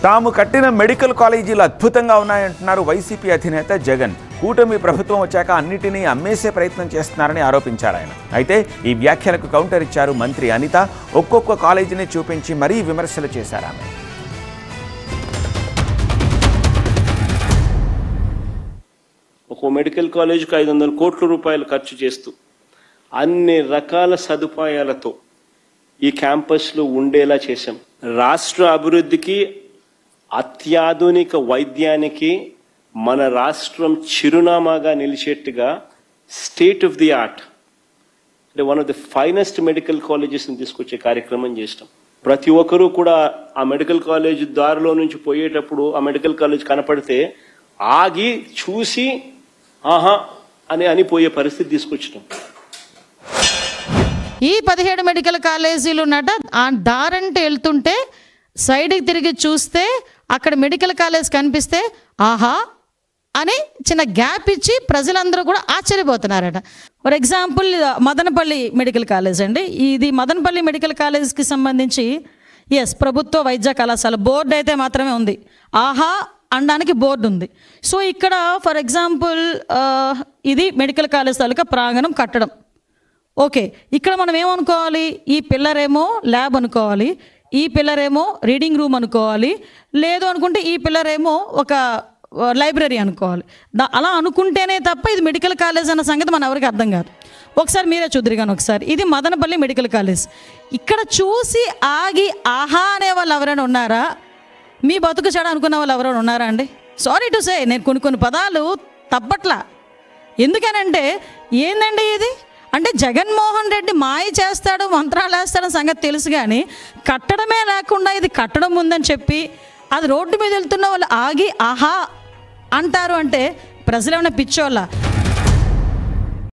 తాము కట్టిన మెడికల్ కాలేజీలు అద్భుతంగా ఉన్నాయంటున్నారు వైసీపీ అధినేత జగన్. కూటమి ప్రభుత్వం వచ్చాక అన్నిటినీ అమ్మేసే ప్రయత్నం చేస్తున్నారని ఆరోపించారు ఆయన. అయితే ఈ వ్యాఖ్యలకు కౌంటర్ ఇచ్చారు మంత్రి అనిత. ఒక్కొక్క కాలేజీని చూపించి మరీ విమర్శలు చేశారు ఆమె. ఒక మెడికల్ కాలేజీకి 500 కోట్ల రూపాయలు ఖర్చు చేస్తూ అన్ని రకాల సదుపాయాలతో ఈ క్యాంపస్లో ఉండేలా చేశాం. రాష్ట్ర అభివృద్ధికి, అత్యాధునిక వైద్యానికి మన రాష్ట్రం చిరునామాగా నిలిచేట్టుగా స్టేట్ ఆఫ్ ది ఆర్ట్ అంటే one of the finest medical కాలేజెస్ని తీసుకొచ్చే కార్యక్రమం చేస్తాం. ప్రతి ఒక్కరూ కూడా ఆ మెడికల్ కాలేజ్ దారిలో నుంచి పోయేటప్పుడు ఆ మెడికల్ కాలేజ్ కనపడితే ఆగి చూసి ఆహా అని పోయే పరిస్థితి తీసుకొచ్చినాం. ఈ 17 మెడికల్ కాలేజీలు ఉన్నట ఆ దారంటే వెళ్తుంటే సైడ్కి తిరిగి చూస్తే అక్కడ మెడికల్ కాలేజ్ కనిపిస్తే ఆహా అని చిన్న గ్యాప్ ఇచ్చి ప్రజలందరూ కూడా ఆశ్చర్యపోతున్నారట. For example Madanapalle medical college అండి. ఇది మదనపల్లి మెడికల్ కాలేజ్కి సంబంధించి ప్రభుత్వ వైద్య కళాశాల బోర్డు అయితే మాత్రమే ఉంది. ఆహా అనడానికి బోర్డు ఉంది. సో ఇక్కడ ఫర్ ఎగ్జాంపుల్ ఇది మెడికల్ కాలేజ్ తాలూకా ప్రాంగణం కట్టడం. ఓకే, ఇక్కడ మనం ఏమనుకోవాలి? ఈ పిల్లర్ ఏమో ల్యాబ్ అనుకోవాలి, ఈ పిల్లర్ ఏమో రీడింగ్ రూమ్ అనుకోవాలి, లేదు అనుకుంటే ఈ పిల్లర్ ఏమో ఒక లైబ్రరీ అనుకోవాలి. అలా అనుకుంటేనే తప్ప ఇది మెడికల్ కాలేజ్ అన్న సంగతి మన ఎవరికి అర్థం కాదు. ఒకసారి మీరే చూద్దరుగాను. ఒకసారి ఇది మదనపల్లి మెడికల్ కాలేజ్. ఇక్కడ చూసి ఆగి ఆహా అనే వాళ్ళు ఎవరైనా ఉన్నారా? మీ బతుకు చెడ అనుకున్న వాళ్ళు ఎవరైనా ఉన్నారా అండి? సారీ టు సే, నేను కొన్ని పదాలు తప్పట్లా. ఎందుకనంటే ఏందండి ఇది అంటే జగన్మోహన్ రెడ్డి మాయ చేస్తాడు, మంత్రాలు వేస్తాడని సంగతి తెలుసు, కానీ కట్టడమే లేకుండా ఇది కట్టడం ఉందని చెప్పి అది రోడ్డు మీద వెళ్తున్న వాళ్ళు ఆగి ఆహా అంటారు అంటే ప్రజలు ఏమైనా పిచ్చోళ్ళ?